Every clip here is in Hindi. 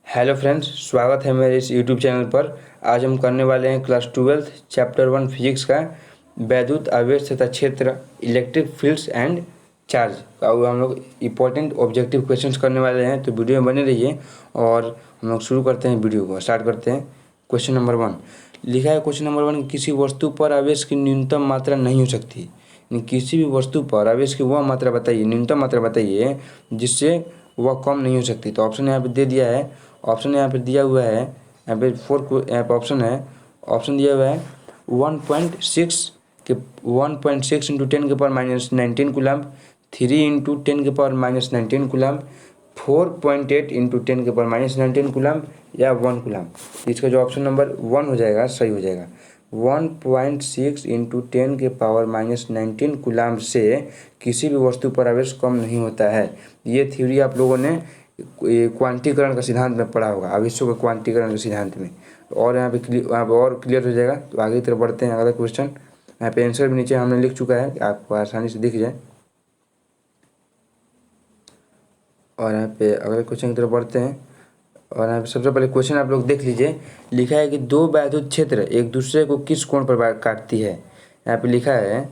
हेलो फ्रेंड्स, स्वागत है मेरे इस यूट्यूब चैनल पर। आज हम करने वाले हैं क्लास 12 चैप्टर 1 फिजिक्स का वैद्युत आवेश तथा क्षेत्र, इलेक्ट्रिक फील्ड्स एंड चार्ज का हम लोग इम्पोर्टेंट ऑब्जेक्टिव क्वेश्चंस करने वाले हैं। तो वीडियो में बने रहिए और हम लोग शुरू करते हैं। वीडियो को स्टार्ट करते हैं। क्वेश्चन नंबर 1 लिखा है। क्वेश्चन नंबर 1, किसी वस्तु पर आवेश की न्यूनतम मात्रा नहीं हो सकती। किसी भी वस्तु पर आवेश की वह मात्रा बताइए, न्यूनतम मात्रा बताइए जिससे वह कम नहीं हो सकती। तो ऑप्शन यहाँ पे दे दिया है। ऑप्शन यहाँ पे दिया हुआ है, यहाँ पे यहाँ पे ऑप्शन है। ऑप्शन दिया हुआ है 1.6 into 10⁻⁻19 coulomb, 3 into 10⁻⁻19 coulomb, 4.8 into 10⁻⁻19 coulomb या 1 कूलम्ब। इसका जो ऑप्शन नंबर 1 हो जाएगा सही हो जाएगा। 1.6 इंटू 10⁻⁻19 कूलम्ब से किसी भी वस्तु पर आवेश कम नहीं होता है। ये थ्योरी आप लोगों ने क्वांटीकरण का सिद्धांत में पढ़ा होगा, आवेशों के क्वांटीकरण के सिद्धांत में। और यहाँ पे और क्लियर हो जाएगा। तो आगे की तरफ बढ़ते हैं। अगला क्वेश्चन, यहाँ पे आंसर भी नीचे हमने लिख चुका है, आपको आसानी से दिख जाए। और यहाँ पे अगले क्वेश्चन की तरफ बढ़ते हैं। और यहाँ पे सबसे पहले क्वेश्चन आप लोग देख लीजिए। लिखा है कि दो वैद्युत क्षेत्र एक दूसरे को किस कोण पर काटती है। यहाँ पे लिखा है,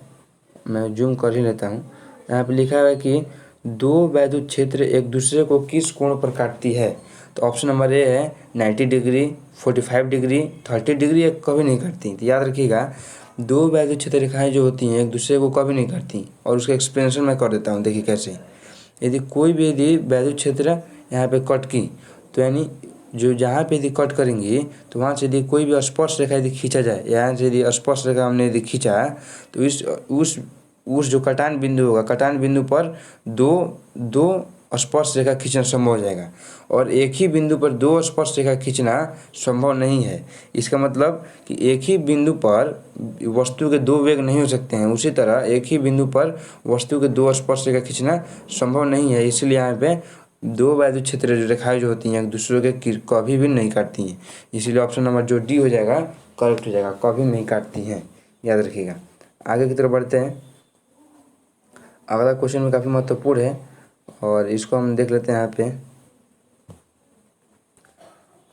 मैं जूम कर ही लेता हूँ। यहाँ पे लिखा है कि दो वैद्युत क्षेत्र एक दूसरे को किस कोण पर काटती है। तो ऑप्शन नंबर ए है 90 डिग्री, 45 डिग्री, 30 डिग्री एक कभी नहीं काटती। तो याद रखिएगा, दो वैद्युत क्षेत्र रेखाएँ जो होती हैं एक दूसरे को कभी नहीं काटती। और उसका एक्सप्लेनेशन मैं कर देता हूँ, देखिए कैसे। यदि वैद्युत क्षेत्र यहाँ पे कट की, तो यानी जो जहाँ पे यदि कट करेंगी तो वहाँ से यदि कोई भी स्पर्श रेखा यदि खींचा जाए, यहाँ से यदि स्पर्श रेखा हमने यदि खींचा, तो उस जो कटान बिंदु होगा, कटान बिंदु पर दो स्पर्श रेखा खींचना संभव हो जाएगा। और एक ही बिंदु पर दो स्पर्श रेखा खींचना संभव नहीं है। इसका मतलब कि एक ही बिंदु पर वस्तु के दो वेग नहीं हो सकते हैं, उसी तरह एक ही बिंदु पर वस्तु के दो स्पर्श रेखा खींचना संभव नहीं है। इसलिए यहाँ पे दो वैद्युत क्षेत्र जो रेखाएं जो होती हैं एक दूसरे के कभी भी नहीं काटती हैं। इसीलिए ऑप्शन नंबर जो डी हो जाएगा करेक्ट हो जाएगा, कभी नहीं काटती हैं, याद रखिएगा। आगे की तरफ बढ़ते हैं। अगला क्वेश्चन में काफ़ी महत्वपूर्ण है और इसको हम देख लेते हैं।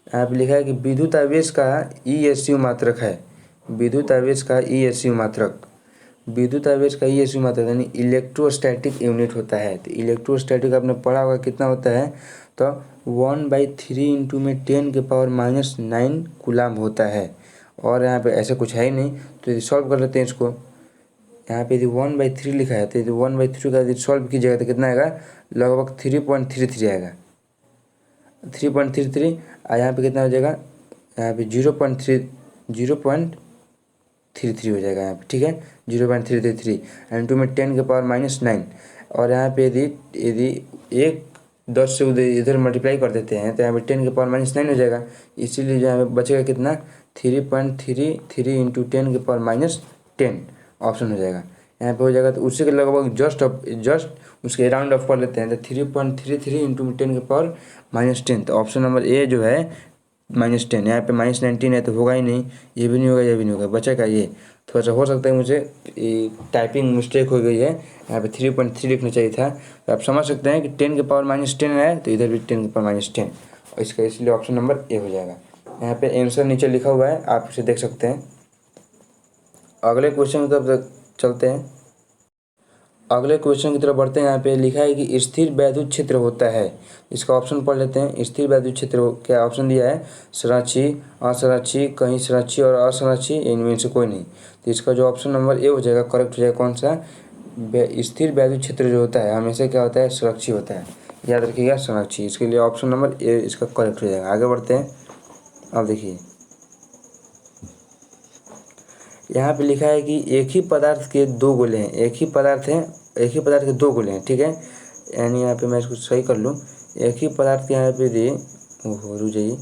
यहाँ पे लिखा है कि विद्युत आवेश का ESU मात्रक है। विद्युत आवेश का ESU मात्रक, विद्युत आवेश का ESU मात्रक यानी इलेक्ट्रोस्टैटिक यूनिट होता है। तो इलेक्ट्रोस्टैटिक आपने पढ़ा होगा कितना होता है, तो 1/3 इंटू में 10⁻⁻9 कूलम्ब होता है। और यहाँ पे ऐसा कुछ है ही नहीं, तो यदि सॉल्व कर लेते हैं इसको। यहाँ पे यदि 1/3 लिखा है तो यदि 1/3 का यदि सॉल्व कीजिएगा तो कितना आएगा, लगभग 3.33 आएगा। 3.33 और यहाँ पे कितना हो जाएगा, यहाँ पे 0.33 हो जाएगा यहाँ पे, ठीक है। 0.333 इंटू में 10⁻⁻9। और यहाँ पे यदि एक 10 से उधर इधर मल्टीप्लाई कर देते हैं तो यहाँ पे 10⁻⁻9 हो जाएगा। इसीलिए जो यहाँ पे बचेगा कितना, 3.33 इंटू 10⁻10 ऑप्शन हो जाएगा। यहाँ पे हो जाएगा। तो उसी के लगभग जस्ट उसके राउंड ऑफ कर लेते हैं तो 3.33 इंटू 10⁻10। तो ऑप्शन नंबर ए जो है -10, यहाँ पे -19 है तो होगा ही नहीं, ये भी नहीं होगा, ये भी नहीं होगा, बचेगा ये। थोड़ा सा हो सकता है मुझे टाइपिंग मिस्टेक हो गई है, यहाँ पे 3.3 लिखना चाहिए था। तो आप समझ सकते हैं कि 10⁻10 है तो इधर भी 10⁻10, और इसका इसलिए ऑप्शन नंबर ए हो जाएगा। यहाँ पे आंसर नीचे लिखा हुआ है, आप इसे देख सकते हैं। अगले क्वेश्चन की तरफ चलते हैं। अगले क्वेश्चन की तरफ बढ़ते हैं। यहाँ पे लिखा है कि स्थिर वैद्युत क्षेत्र होता है। इसका ऑप्शन पढ़ लेते हैं। स्थिर वैद्युत क्षेत्र क्या ऑप्शन दिया है, संरक्षी, असंरक्षी, कहीं संरक्षी और असंरक्षी, इनमें से कोई नहीं। तो इसका जो ऑप्शन नंबर ए हो जाएगा करेक्ट हो जाएगा। कौन सा, स्थिर वैद्युत क्षेत्र जो होता है हमेशा क्या होता है, संरक्षी होता है, याद रखिएगा, संरक्षी। इसके लिए ऑप्शन नंबर ए इसका करेक्ट हो जाएगा। आगे बढ़ते हैं। अब देखिए यहाँ पे लिखा है कि एक ही पदार्थ के दो गोले हैं। एक ही पदार्थ के दो गोले हैं, ठीक है। यानी यहाँ पे मैं इसको सही कर लूँ। एक ही पदार्थ के यहाँ पे यदि रुक जाइए,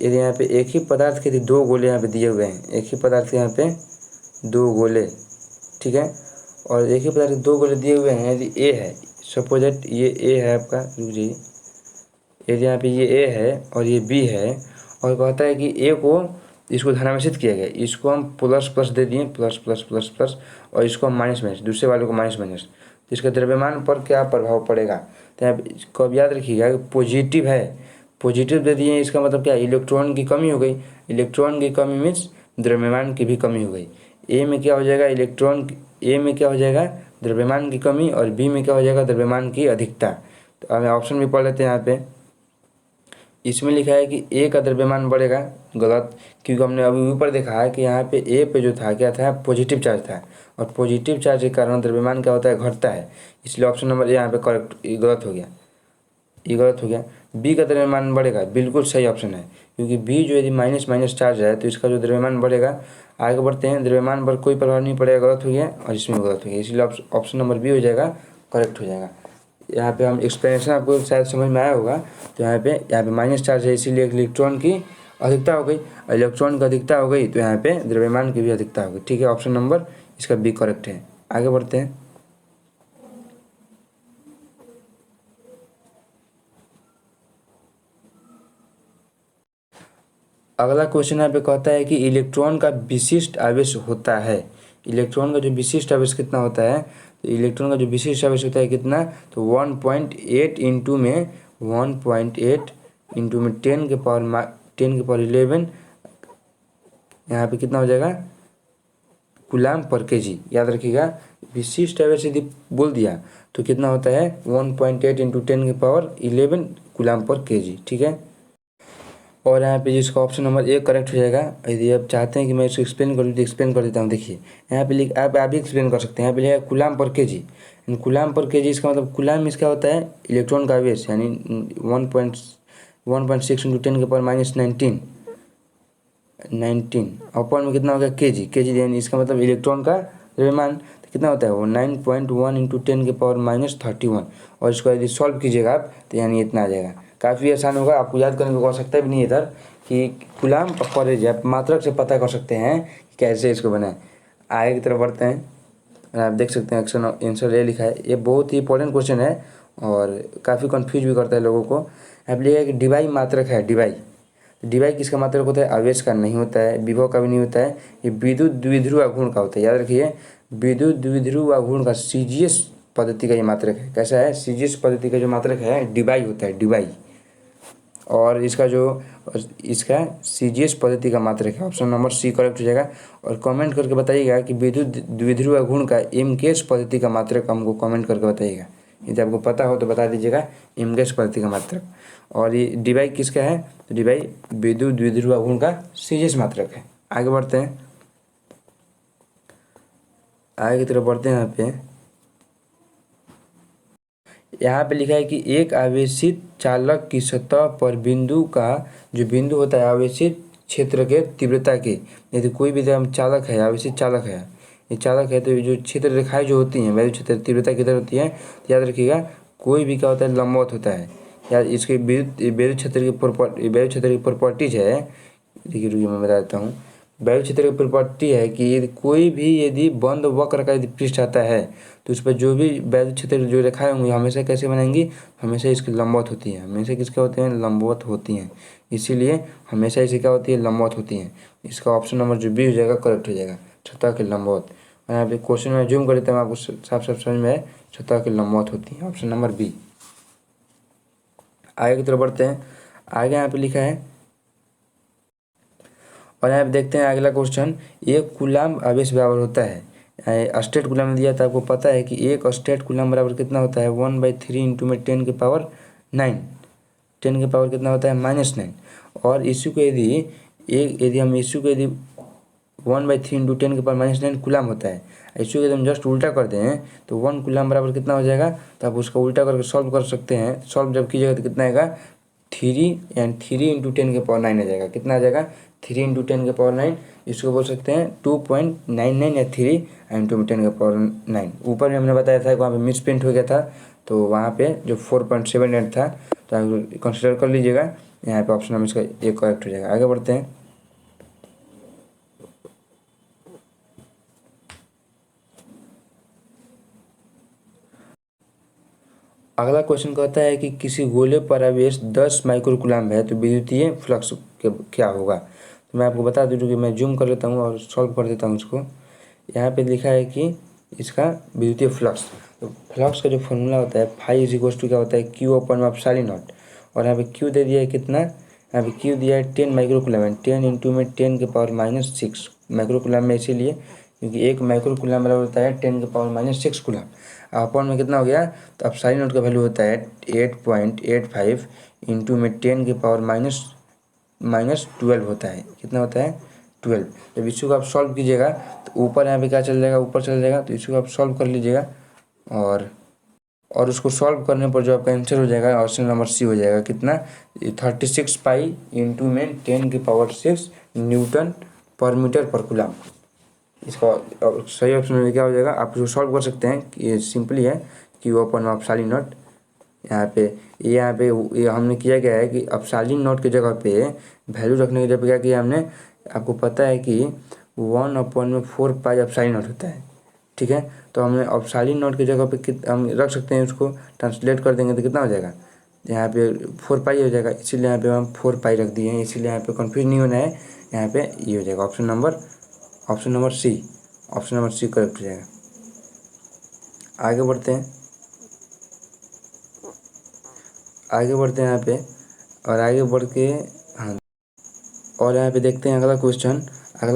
यदि यहाँ पे एक ही पदार्थ के दो गोले यहाँ पे दिए हुए हैं, एक ही पदार्थ के यहाँ पे दो गोले, ठीक है। और एक ही पदार्थ के दो गोले दिए हुए हैं। यदि ए है, सपोजेट ये ए है आपका, रुक जाइए, यदि यहाँ पे ये ए है और ये बी है, और कहता है कि ए को इसको धनावेशित किया गया, इसको हम प्लस प्लस दे दिए, प्लस प्लस प्लस प्लस, और इसको हम माइनस माइनस, दूसरे वाले को माइनस माइनस। तो इसका द्रव्यमान पर क्या प्रभाव पड़ेगा। तो यहाँ कब याद रखिएगा, पॉजिटिव है, पॉजिटिव दे दिए, इसका मतलब क्या, इलेक्ट्रॉन की कमी हो गई। इलेक्ट्रॉन की कमी मीन्स द्रव्यमान की भी कमी हो गई। ए में क्या हो जाएगा, ए में क्या हो जाएगा, द्रव्यमान की कमी, और बी में क्या हो जाएगा, द्रव्यमान की अधिकता। तो हमें ऑप्शन भी पढ़ लेते हैं यहाँ पे। इसमें लिखा है कि ए का द्रव्यमान बढ़ेगा, गलत, क्योंकि हमने अभी ऊपर देखा है कि यहाँ पे ए पे जो था क्या था, पॉजिटिव चार्ज था, और पॉजिटिव चार्ज के कारण द्रव्यमान क्या होता है, घटता है। इसलिए ऑप्शन नंबर ए यहाँ पे करेक्ट, ये गलत हो गया, ये गलत हो गया। बी का द्रव्यमान बढ़ेगा, बिल्कुल सही ऑप्शन है, क्योंकि बी जो यदि माइनस माइनस चार्ज है तो इसका जो द्रव्यमान बढ़ेगा। आगे बढ़ते हैं, द्रव्यमान पर कोई प्रभाव नहीं पड़ेगा, गलत हो गया, और इसमें गलत हो गया, इसलिए ऑप्शन नंबर बी हो जाएगा, करेक्ट हो जाएगा। यहाँ पे हम एक्सप्लेनेशन आपको शायद समझ में आया होगा। तो यहाँ पे माइनस चार्ज है, इसीलिए इलेक्ट्रॉन की अधिकता हो गई, इलेक्ट्रॉन की अधिकता हो गई तो यहाँ पे द्रव्यमान की भी अधिकता हो गई। ठीक है, ऑप्शन नंबर इसका बी करेक्ट है। आगे बढ़ते हैं। अगला क्वेश्चन यहाँ पे कहता है कि इलेक्ट्रॉन का विशिष्ट आवेश होता है। इलेक्ट्रॉन का जो विशिष्ट आवेश कितना होता है, तो इलेक्ट्रॉन का जो विशिष्ट आवेश होता है कितना, तो 1.8 इंटू में 1.8 इंटू में 10 के पावर 11, यहाँ पे कितना हो जाएगा, कूलाम पर केजी। याद रखिएगा, विशिष्ट आवेश यदि बोल दिया तो कितना होता है, 1.8 इंटू 10 के पावर 11 कूलाम पर केजी। ठीक है, और यहाँ पे जिसका ऑप्शन नंबर ए करेक्ट हो जाएगा। यदि आप चाहते हैं कि मैं इसको एक्सप्लेन करूँ तो एक्सप्लेन कर देता हूँ। देखिए यहाँ पे लिख, आप भी एक्सप्लेन कर सकते हैं। यहाँ पे लिखा है कूलाम पर केजी, कूलाम पर केजी, इसका मतलब कूलाम इसका होता है इलेक्ट्रॉन का आवेश, यानी 1.6 इंटू 10 के पावर -19 अपन में कितना हो गया, केजी, यानी इसका मतलब इलेक्ट्रॉन का द्रव्यमान तो कितना होता है, वो 9.1 इंटू 10 के पावर -31। और इसको यदि सॉल्व कीजिएगा आप तो यानी इतना आ जाएगा। काफ़ी आसान होगा, आपको याद करने की आवश्यकता भी नहीं है इधर कि कूलाम पर केजी, आप मात्रक से पता कर सकते हैं कि कैसे इसको बनाएं। आगे की तरफ बढ़ते हैं, और आप देख सकते हैं ऑप्शन आंसर ए लिखा है। ये बहुत ही इंपॉर्टेंट क्वेश्चन है और काफ़ी कंफ्यूज भी करता है लोगों को। अब लिखा है कि डिवाई मात्रक है, डिवाई किसका मात्रक होता है, आवेश का नहीं होता है, विभव का भी नहीं होता है, ये विद्युत द्विध्रुव आघूर्ण का होता है। याद रखिए, विद्युत द्विध्रुव आघूर्ण का सीजीएस पद्धति का ये मात्रक है। कैसा है, सीजीएस पद्धति का जो मात्रक है डिवाई होता है, डिवाई। और इसका सीजीएस पद्धति का मात्रक है। ऑप्शन नंबर सी करेक्ट हो जाएगा। और कमेंट करके बताइएगा कि विद्युत द्विध्रुव आघूर्ण का एमकेएस पद्धति का मात्रक हमको कमेंट करके बताइएगा। यदि आपको पता हो तो बता दीजिएगा, एमकेएस पद्धति का मात्रक। और ये डिवाई किसका है, तो डिवाई विद्युत द्विध्रुव आघूर्ण का सीजीएस मात्रक है। आगे बढ़ते हैं, आगे की तरफ बढ़ते हैं। यहाँ पे लिखा है कि एक आवेशित चालक की सतह पर बिंदु का जो बिंदु होता है आवेशित क्षेत्र के तीव्रता के, यदि कोई भी चालक है, आवेशित चालक है, ये चालक है, तो ये जो क्षेत्र रेखाएं जो होती हैं वैद्युत क्षेत्र तीव्रता किधर होती है, तो याद रखिएगा कोई भी क्या होता है, लंबवत होता है। या इसके वैद्युत क्षेत्र की प्रॉपर्टीज है। देखिए रुकिए मैं बता देता हूँ। वायु क्षेत्र की प्रॉपर्टी है कि यदि बंद वक्र का यदि पृष्ठ आता है तो उस पर जो भी वायु क्षेत्र जो रेखाएं होंगी हमेशा कैसे बनेंगी, हमेशा इसकी लंबवत होती है। हमेशा किसके होते हैं, लंबवत होती हैं। इसीलिए हमेशा इसे क्या होती है, लंबवत होती हैं। इसका ऑप्शन नंबर जो बी हो जाएगा करेक्ट हो जाएगा, सतह के लंबवत। और यहाँ पे क्वेश्चन में जूम कर देता हूँ, आपको साफ साफ समझ में है, सतह के लंबवत होती है, ऑप्शन नंबर बी। आगे की तरफ बढ़ते हैं। आगे यहाँ पे लिखा है, और यहाँ पे देखते हैं अगला क्वेश्चन, एक कूलाम आवेश बराबर होता है, स्टेट कूलाम में दिया था। आपको पता है कि एक स्टेट कूलाम बराबर कितना होता है, 1/3 इंटू में 10 के पावर 9, 10 के पावर कितना होता है, -9। और इसी को यदि हम इसी को यदि 1/3 इंटू 10 के पावर -9 कूलाम होता है, इसी को यदि हम जस्ट उल्टा कर दें तो 1 कूलाम बराबर कितना हो जाएगा, तो आप उसका उल्टा करके सॉल्व कर सकते हैं। सॉल्व जब कीजिएगा तो कितना आएगा, 3 इंटू 10 के पावर 9 आ जाएगा। कितना आ जाएगा, 3 इंटू 10 के पावर 9। इसको बोल सकते हैं 2.99 या 3 इंटू 10 के पावर 9। ऊपर में हमने बताया था कि वहाँ पे मिस प्रिंट हो गया था, तो वहाँ पे जो 4.78 था, तो आप कंसिडर कर लीजिएगा। यहाँ पे ऑप्शन नंबर इसका एक करेक्ट हो जाएगा। आगे बढ़ते हैं। अगला क्वेश्चन कहता है कि किसी गोले पर आवेश 10 माइक्रोकूलाम्ब है तो विद्युतीय फ्लक्स क्या होगा। तो मैं आपको बता दूँ कि मैं जूम कर लेता हूँ और सॉल्व कर देता हूँ इसको। यहाँ पे लिखा है कि इसका विद्युतीय फ्लक्स, तो फ्लक्स का जो फॉर्मूला होता है फाई इज इक्वल टू क्या होता है, Q/ε0। और यहाँ पे क्यू दे दिया है कितना, यहाँ पे क्यू दिया है 10 माइक्रोकुलम है। 10 इंटू में 10 के पावर माइनस 6 माइक्रोकुलम में, इसीलिए क्योंकि एक माइक्रोकुलम बराबर होता है 10 के पावर माइनस 6 कुलम। अपॉन में कितना हो गया, तो अब साइन नोट का वैल्यू होता है 8.85 इंटू में 10 के पावर माइनस 12 होता है। कितना होता है 12। जब इसको आप सॉल्व कीजिएगा तो ऊपर यहाँ पे क्या चल जाएगा, ऊपर चल जाएगा। तो इसको आप सॉल्व कर लीजिएगा और उसको सॉल्व करने पर जो आपका आंसर हो जाएगा ऑप्शन नंबर सी हो जाएगा। कितना 36 पाई इंटू में 10 के पावर 6 न्यूटन पर मीटर पर कुलम। इसका सही ऑप्शन में क्या हो जाएगा, आप इसको सॉल्व कर सकते हैं। ये सिंपली है कि ओपन अपसाइलिन नॉट यहाँ पे ये हमने किया गया है कि अपसाइलिन नॉट की जगह पे वैल्यू रखने की जगह क्या किया हमने, आपको पता है कि 1/4 पाई अपसाइलिन नॉट होता है। ठीक है, तो हमने अपसाइलिन नॉट की जगह पे हम रख सकते हैं, उसको ट्रांसलेट कर देंगे तो कितना हो जाएगा, यहाँ पे 4 पाई हो जाएगा। इसीलिए यहाँ पे हम 4 पाई रख दिए हैं, इसीलिए यहाँ पे कंफ्यूज नहीं होना है। यहाँ पे ये हो जाएगा option number C. Option number C correct हो जाएगा। आगे बढ़ते हैं यहाँ पे, और आगे बढ़ के हाँ, और यहाँ पे देखते हैं अगला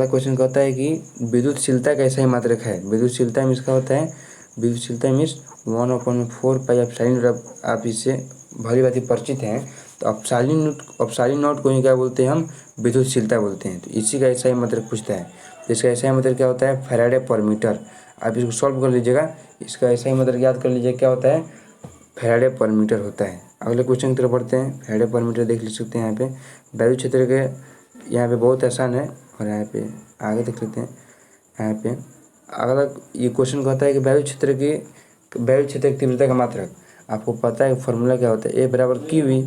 क्वेश्चन कहता है कि विद्युतशीलता का ऐसा ही मात्रक है। विद्युतशीलता में इसका होता है, विद्युतशीलता मीन्स 1/4 पाई अपसाइलिन। आप इससे भली भांति परिचित हैं। तो अपसाइलिन नॉट को ही क्या बोलते हैं, हम विद्युतशीलता बोलते हैं। तो इसी का ऐसा ही मात्रक पूछता है। तो इसका ऐसा ही मात्रक क्या होता है, फैराडे पर मीटर। आप इसको सॉल्व कर लीजिएगा, इसका ऐसा ही मात्रक याद कर लीजिए क्या होता है, फैराडे पर मीटर होता है। अगले क्वेश्चन की तरफ बढ़ते हैं। फैराडे पर मीटर देख सकते हैं यहाँ पे वायु क्षेत्र के, यहाँ पे बहुत आसान है। और यहाँ पे आगे देख लेते हैं। यहाँ पे अगला ये क्वेश्चन कहता है कि वायु क्षेत्र की तीव्रता का मात्रक। आपको पता है फॉर्मूला क्या होता है, ए बराबर क्यू वी।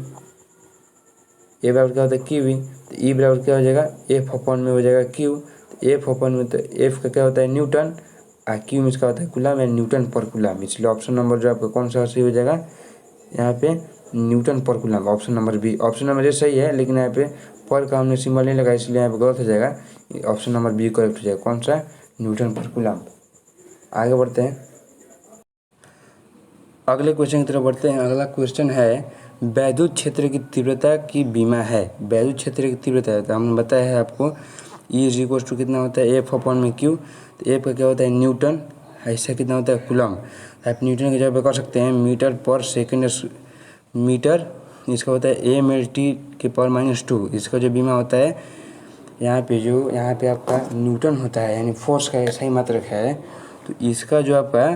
ए बराबर क्या होता है क्यू वी, तो ई बराबर क्या हो जाएगा, एफ अपॉन में हो जाएगा क्यू। तो एफ अपॉन में, तो एफ का क्या होता है न्यूटन, और क्यू में इसका होता है कुलम या न्यूटन पर कुलम। इसलिए ऑप्शन नंबर जो आपका कौन सा सही हो जाएगा, यहाँ पे न्यूटन पर coulomb, option number B. Option number A सही है, लेकिन यहाँ पे पर का हमने सिंबल नहीं लगा, इसलिए यहाँ पे गलत हो जाएगा। ऑप्शन नंबर बी करेक्ट हो जाएगा। कौन सा, न्यूटन पर कुलम। आगे बढ़ते हैं, अगले क्वेश्चन की तरफ बढ़ते हैं। अगला क्वेश्चन है वैद्युत क्षेत्र की तीव्रता की बीमा है। वैद्युत क्षेत्र की तीव्रता है, तो हमने बताया है आपको ई इज इक्वल टू कितना होता है, एफ अपॉन में क्यू। तो एफ का क्या होता है न्यूटन, ऐसा कितना होता है कुलम। आप न्यूटन की जगह पे कर सकते हैं मीटर पर सेकेंड मीटर। इसका होता है mlt के पावर -2। इसका जो बीमा होता है यहाँ पे आपका न्यूटन होता है, यानी फोर्स का ऐसा ही मात्रक है। तो इसका जो आपका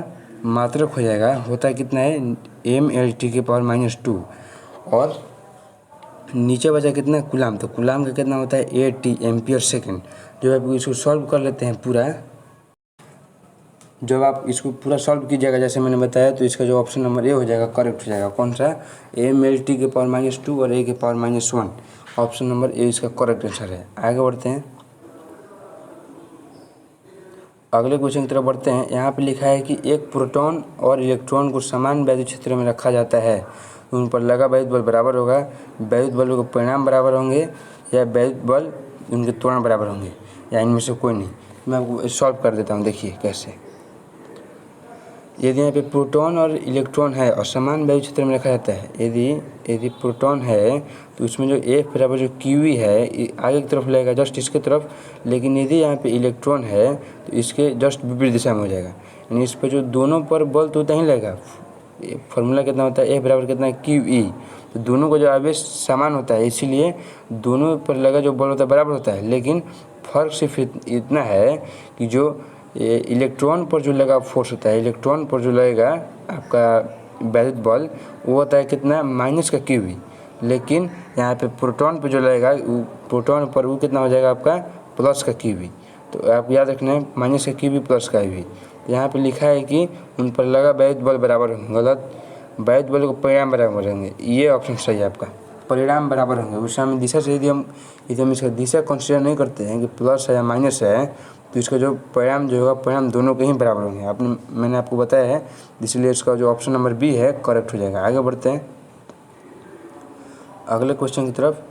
मात्रक हो जाएगा, होता है कितना है, mlt के पावर -2। और नीचे बचा कितना कुलाम, तो कुलाम का कितना होता है 80 एम्पियर सेकेंड। जब आप इसको सॉल्व कर लेते हैं पूरा, जब आप इसको पूरा सॉल्व कीजिएगा जैसे मैंने बताया, तो इसका जो ऑप्शन नंबर ए हो जाएगा करेक्ट हो जाएगा। कौन सा, mlt के पावर -2 और a के पावर -1। ऑप्शन नंबर ए इसका करेक्ट आंसर है। आगे बढ़ते हैं, अगले क्वेश्चन की तरफ बढ़ते हैं। यहाँ पे लिखा है कि एक प्रोटॉन और इलेक्ट्रॉन को समान वैद्युत क्षेत्र में रखा जाता है, उन पर लगा वैद्युत बल बराबर होगा। वैद्युत बल के परिणाम बराबर होंगे, या वैद्युत बल उनके त्वरण बराबर होंगे, या इनमें से कोई नहीं। मैं आपको सॉल्व कर देता हूँ, देखिए कैसे। यदि यहाँ पे प्रोटॉन और इलेक्ट्रॉन है और समान वैद्युत क्षेत्र में रखा जाता है, यदि प्रोटॉन है तो उसमें जो एफ बराबर जो क्यू है आगे की तरफ लगेगा, जस्ट इसके तरफ। लेकिन यदि यहाँ पे इलेक्ट्रॉन है तो इसके जस्ट विपरीत दिशा में हो जाएगा, यानी इस पर जो दोनों पर बल तो उतना ही लगेगा। फॉर्मूला कितना होता है, एफ बराबर कितना है क्यू ई। तो दोनों को जो आवेश समान होता है, इसीलिए दोनों पर लगा जो बल होता है बराबर होता है। लेकिन फर्क सिर्फ इतना है कि जो इलेक्ट्रॉन पर जो लगा फोर्स होता है, इलेक्ट्रॉन पर जो लगेगा आपका वैद्युत बल, वो होता है कितना माइनस का क्यू वी। लेकिन यहाँ पे प्रोटॉन पर जो लगेगा, प्रोटॉन पर वो कितना हो जाएगा आपका प्लस का क्यू वी। तो आप याद रखना है माइनस का क्यू वी प्लस का वी। तो यहाँ पे लिखा है कि उन पर लगा वैद्युत बल बराबर होंगे, गलत। वैद्युत बल को परिणाम बराबर होंगे, ये ऑप्शन सही है आपका, परिणाम बराबर होंगे। उस समय दिशा से यदि हम इसका दिशा कंसिडर नहीं करते हैं कि प्लस है या माइनस है, तो इसका जो परिणाम जो होगा, परिणाम दोनों के ही बराबर होंगे। मैंने आपको बताया है, इसलिए इसका जो ऑप्शन नंबर बी है करेक्ट हो जाएगा। आगे बढ़ते हैं अगले क्वेश्चन की तरफ।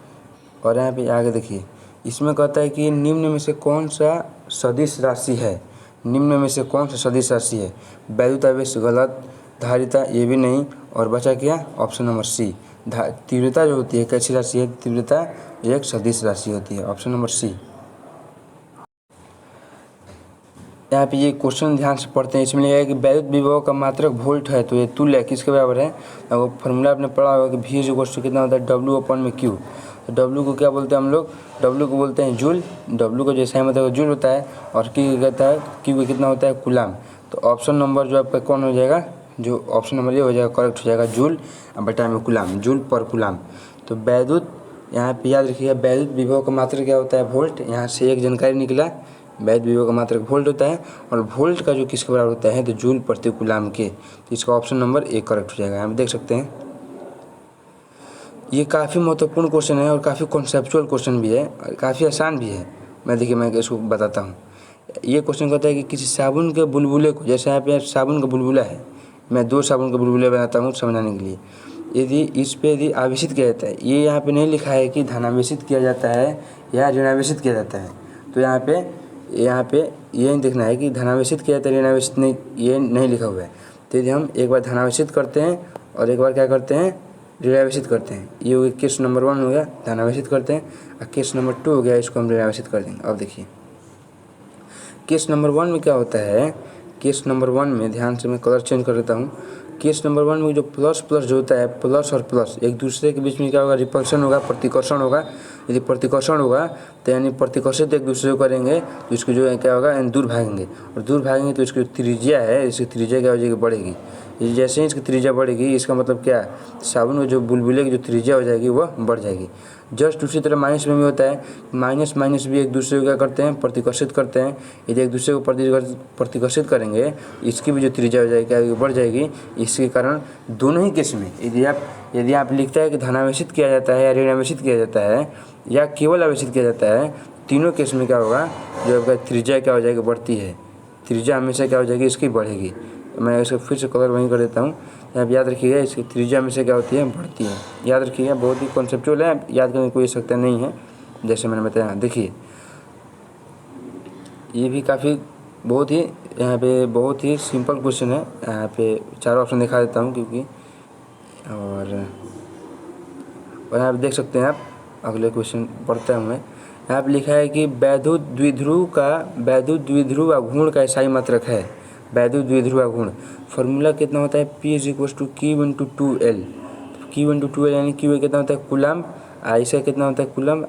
और यहाँ पे आगे देखिए, इसमें कहता है कि निम्न में से कौन सा सदिश राशि है। निम्न में से कौन सा सदिश राशि है। वैद्युत आवेश गलत, धारिता ये भी नहीं, और बचा क्या ऑप्शन नंबर सी। तीव्रता जो होती है कैसी राशि है? तीव्रता एक सदिश राशि होती है। Option number C. यहाँ पे ये क्वेश्चन ध्यान से पढ़ते हैं। इसमें लिखा है कि वैद्युत विभव का मात्रक वोल्ट है, तो ये तुल्य किसके बराबर है? वो फॉर्मूला आपने पढ़ा होगा कि V इज इक्वल टू कितना होता है? W अपन में Q। तो W को क्या बोलते हैं हम लोग? W को बोलते हैं जूल। W को जैसा है मतलब जूल होता है, और Q कहता है Q को कितना होता है? कूलाम। तो ऑप्शन नंबर जो आपका कौन हो जाएगा? जो ऑप्शन नंबर ये हो जाएगा, करेक्ट हो जाएगा जूल बटा में कूलाम, जूल पर कूलाम। तो वैद्युत, यहाँ पे याद रखिएगा वैद्युत विभव का मात्रक क्या होता है? वोल्ट। यहाँ से एक जानकारी निकला, वैद्युत विभव का मात्रक वोल्ट होता है, और वोल्ट का जो किसके बराबर होता है? तो जूल प्रति कूलाम के। तो इसका ऑप्शन नंबर ए करेक्ट हो जाएगा। यहाँ पे देख सकते हैं ये काफ़ी महत्वपूर्ण क्वेश्चन है और काफ़ी कॉन्सेप्चुअल क्वेश्चन भी है और काफ़ी आसान भी है। मैं इसको बताता हूँ। ये क्वेश्चन कहता है कि किसी साबुन के बुलबुले को, जैसे यहाँ पे साबुन का बुलबुला है, मैं 2 साबुन के बुलबुले बनाता हूँ समझाने के लिए। यदि इस पे यदि आवेशित किया जाता है, ये यहाँ पे नहीं लिखा है कि धनावेशित किया जाता है या ऋणावेशित किया जाता है, तो यहाँ पे ये नहीं देखना है कि धनावेशित किया जाता है ऋणावेशित नहीं, ये नहीं लिखा हुआ है। तो यदि हम एक बार धनावेशित करते हैं और एक बार क्या करते हैं? ऋणावेशित करते हैं। ये हो गया केस नंबर 1 हो गया, धनावेशित करते हैं, और केस नंबर 2 हो गया, इसको हम ऋणावेशित कर देंगे। अब देखिए केस नंबर 1 में क्या होता है? केस नंबर 1 में ध्यान से मैं कलर चेंज कर देता हूँ। केस नंबर 1 में जो प्लस प्लस जो होता है, प्लस और प्लस एक दूसरे के बीच में क्या होगा? रिपल्शन होगा, प्रतिकर्षण होगा। यदि प्रतिकर्षण होगा तो यानी प्रतिकर्षित एक दूसरे को करेंगे तो इसको जो है क्या होगा? दूर भागेंगे, और दूर भागेंगे तो इसकी त्रिज्या है, इसकी त्रिज्या क्या हो जाएगी? बढ़ेगी। जैसे ही इसकी त्रिज्या बढ़ेगी, इसका मतलब क्या? साबुन में जो बुलबुले की जो त्रिज्या हो जाएगी वह बढ़ जाएगी। जस्ट उसी तरह माइनस में भी होता है, माइनस माइनस भी एक दूसरे को क्या करते हैं? प्रतिकर्षित करते हैं। यदि एक दूसरे को प्रतिकर्षित करेंगे, इसकी भी जो त्रिज्या हो जाएगी बढ़ जाएगी। इसके कारण दोनों ही केस में यदि आप लिखता है कि धनावेशित किया जाता है या ऋणावेशित किया जाता है या केवल आवेशित किया जाता है, तीनों केस में क्या होगा? जो आपका त्रिज्या क्या हो जाएगी? बढ़ती है। त्रिज्या हमेशा क्या हो जाएगी? इसकी बढ़ेगी। मैं इसको फिर से कलर वहीं कर देता हूँ। आप याद रखिएगा इसकी त्रिज्या में से क्या होती है? बढ़ती है। याद रखिएगा, बहुत ही कॉन्सेप्चुअल है, याद करने की कोई आवश्यकता नहीं है। जैसे मैंने बताया, देखिए ये भी काफ़ी बहुत ही यहाँ पे बहुत ही सिंपल क्वेश्चन है। यहाँ पे 4 ऑप्शन दिखा देता हूँ क्योंकि और यहाँ पे देख सकते हैं आप। अगले क्वेश्चन पढ़ता हूँ मैं। यहाँ पे लिखा है कि वैद्युत द्विध्रुव आघूर्ण का SI मात्रक है। वैद्युत द्विध्रुव आघूर्ण फॉर्मूला कितना होता है? P is equal to Q/2L। Q/2L यानी Q कितना होता है? कूलम। इसका कितना होता है? कूलम।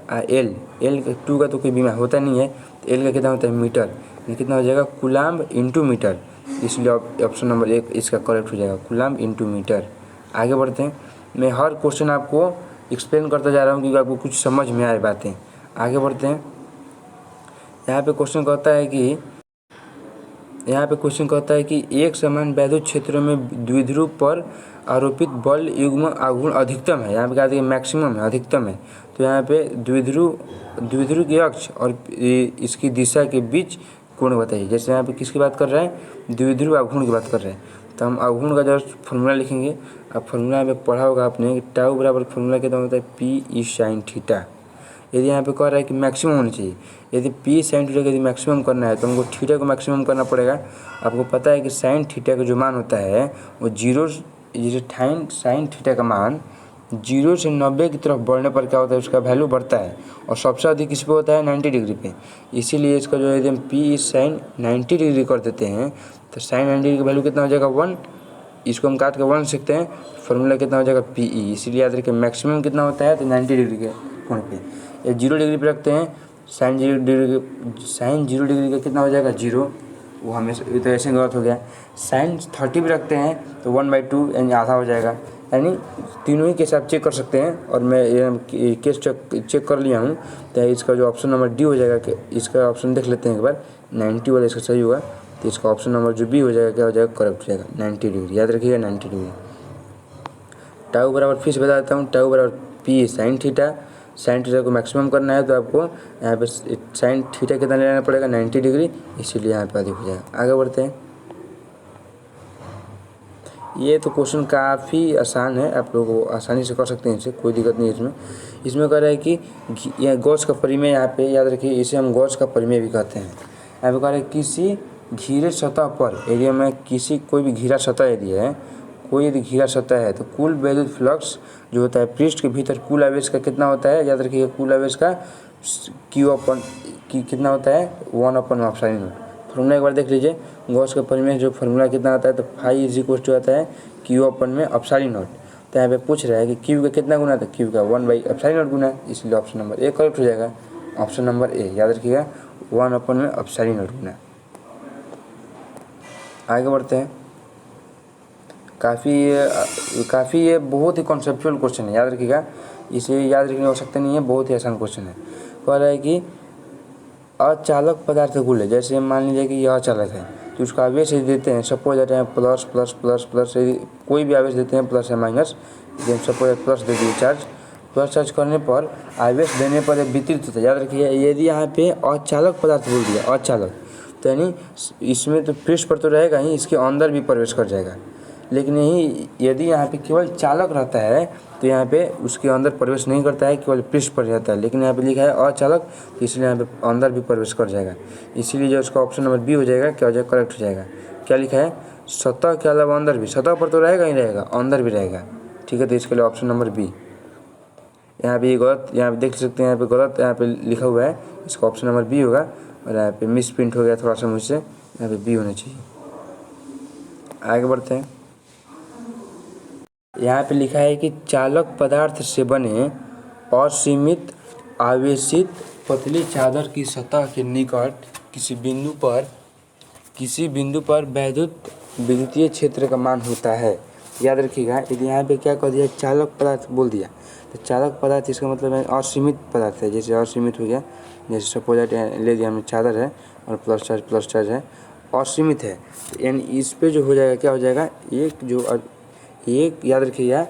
L 2 का तो कोई बीमा होता नहीं है, तो L का कितना होता है? मीटर। ये कितना हो जाएगा? Coulomb into metre. इसलिए ऑप्शन नंबर 1 इसका करेक्ट हो जाएगा, कूलम इंटू मीटर। आगे बढ़ते हैं। मैं हर क्वेश्चन आपको एक्सप्लेन करता जा रहा हूँ क्योंकि आपको कुछ समझ में आए बातें। आगे बढ़ते हैं। यहाँ पे क्वेश्चन कहता है कि एक समान वैद्युत क्षेत्रों में द्विध्रुव पर आरोपित बल युग्म आघूर्ण अधिकतम है। यहाँ पे क्या है? मैक्सिमम है, अधिकतम है। तो यहाँ पे द्विध्रुव की अक्ष और इसकी दिशा के बीच कोण बताइए। जैसे यहाँ पे किसकी बात कर रहे हैं? द्विध्रुव आघूर्ण की बात कर रहे हैं। तो हम आघूर्ण का जस्ट फॉर्मूला लिखेंगे। अब फॉर्मूला में पढ़ा होगा आपने कि टाउ बराबर फॉर्मूला कितना होता है? P sin theta. यदि यहाँ पे कह रहा है कि मैक्सिमम होनी चाहिए, यदि P sin थीटा का यदि मैक्सिमम करना है तो हमको थीटा को मैक्सिमम करना पड़ेगा। आपको पता है कि sin थीटा का जो मान होता है वो 0, जैसे sin थीटा का मान 0 से 90 की तरफ बढ़ने पर क्या होता है? उसका वैल्यू बढ़ता है, और सबसे अधिक किस पे होता है? 90 डिग्री पे। इसीलिए इसका जो यदि हम P sin 90 डिग्री कर देते हैं तो sin 90 डिग्री का वैल्यू कितना हो जाएगा? 1। इसको हम काट के 1 सकते हैं, फॉर्मूला कितना हो जाएगा? PE। इसीलिए याद रखिए मैक्सिमम कितना होता है? तो 90 डिग्री के कोण पे। ये 0 डिग्री पे रखते हैं, sin 0 डिग्री का कितना हो जाएगा? 0। वो हमेशा ये तो ऐसे गलत हो गया। sin 30 पे रखते हैं तो 1/2 यानी आधा हो जाएगा। यानी तीनों ही केस आप चेक कर सकते हैं, और मैं ये केस चेक कर लिया हूँ। तो इसका जो ऑप्शन नंबर डी हो जाएगा, कि इसका ऑप्शन देख लेते हैं एक बार। 90 वाला इसका सही होगा, तो इसका ऑप्शन नंबर जो बी हो जाएगा क्या हो जाएगा? करेक्ट हो जाएगा, 90 डिग्री। याद रखिएगा 90 डिग्री। टाउ बराबर फिर से बता देता हूँ, टाउ बराबर P sin theta. sin theta को मैक्सिमम करना है तो आपको यहाँ पे sin थीटा कितना लेना पड़ेगा? 90 डिग्री। इसीलिए यहाँ पे अधिक हो जाएगा। आगे बढ़ते हैं। ये तो क्वेश्चन काफ़ी आसान है, आप लोग आसानी से कर सकते हैं, इसे कोई दिक्कत नहीं है। इसमें कह रहा है कि यह गॉस का परिमेय, यहाँ पे याद रखिए इसे हम गॉस का परिमेय भी कहते हैं। यहाँ पे कह रहे हैं किसी घिरे सतह पर एरिया में, किसी कोई भी घिरा सतह यदि है, कोई यदि घिरा सतह है तो कुल वैद्युत फ्लक्स जो होता है पृष्ठ के भीतर कुल आवेश का कितना होता है, याद रखिएगा कुल आवेश का कितना होता है 1/ε0। फॉर्मूला एक बार देख लीजिए, गॉस का परिमेय जो फॉर्मूला कितना आता है तो फाई इज इक्वल टू आता है Q/ε0। तो यहाँ पे पूछ रहा है कि Q का कितना गुना था, Q का 1/ε0 गुना, इसलिए ऑप्शन नंबर ए करेक्ट हो जाएगा। ऑप्शन नंबर ए याद रखिएगा 1/ε0 गुना। आगे बढ़ते हैं। काफ़ी ये बहुत ही कॉन्सेप्चुअल क्वेश्चन है, याद रखिएगा, इसे याद रखने की आवश्यकता नहीं है, बहुत ही आसान क्वेश्चन है। कह रहा है कि अचालक पदार्थ गुण है, जैसे मान लीजिए कि यह अचालक है तो उसका आवेश यदि देते हैं, सपोज दैट है प्लस प्लस प्लस प्लस, कोई भी आवेश देते हैं प्लस या माइनस, सपोज प्लस दे दिए चार्ज, प्लस चार्ज करने पर आवेश देने पर वितरित होता है। याद रखिए यदि यहाँ पे अचालक पदार्थ बोल दिया अचालक, तो यानी इसमें तो पृष्ठ पर तो रहेगा ही, इसके अंदर भी प्रवेश कर जाएगा। लेकिन यही यदि यहाँ पे केवल चालक रहता है तो यहाँ पे उसके अंदर प्रवेश नहीं करता है, केवल पृष्ठ पर रहता है। लेकिन यहाँ पे लिखा है अचालक, तो इसलिए यहाँ पे अंदर भी प्रवेश कर जाएगा, इसीलिए जो उसका ऑप्शन नंबर बी हो जाएगा, क्या हो जाएगा, करेक्ट हो जाएगा। क्या लिखा है, सतह के अलावा अंदर भी, सतह पर तो रहेगा ही रहेगा, अंदर भी रहेगा, ठीक है। तो इसके लिए ऑप्शन नंबर बी। यहाँ पे गलत, यहाँ पे देख सकते हैं, यहाँ पे गलत यहाँ पे लिखा हुआ है, इसका ऑप्शन नंबर बी होगा। और यहाँ पे मिस प्रिंट हो गया थोड़ा सा मुझसे, यहाँ पे बी होना चाहिए। आगे बढ़ते हैं। यहाँ पे लिखा है कि चालक पदार्थ से बने असीमित आवेशित पतली चादर की सतह के निकट किसी बिंदु पर विद्युतीय क्षेत्र का मान होता है। याद रखिएगा, यदि यहाँ पे क्या कह दिया, चालक पदार्थ बोल दिया, तो चालक पदार्थ इसका मतलब है असीमित पदार्थ है। जैसे असीमित हो गया, जैसे सपोज ले दिया हमने चादर है और प्लस चार्ज है, असीमित है, यानी इस पे जो हो जाएगा, क्या हो जाएगा, एक याद रखिएगा,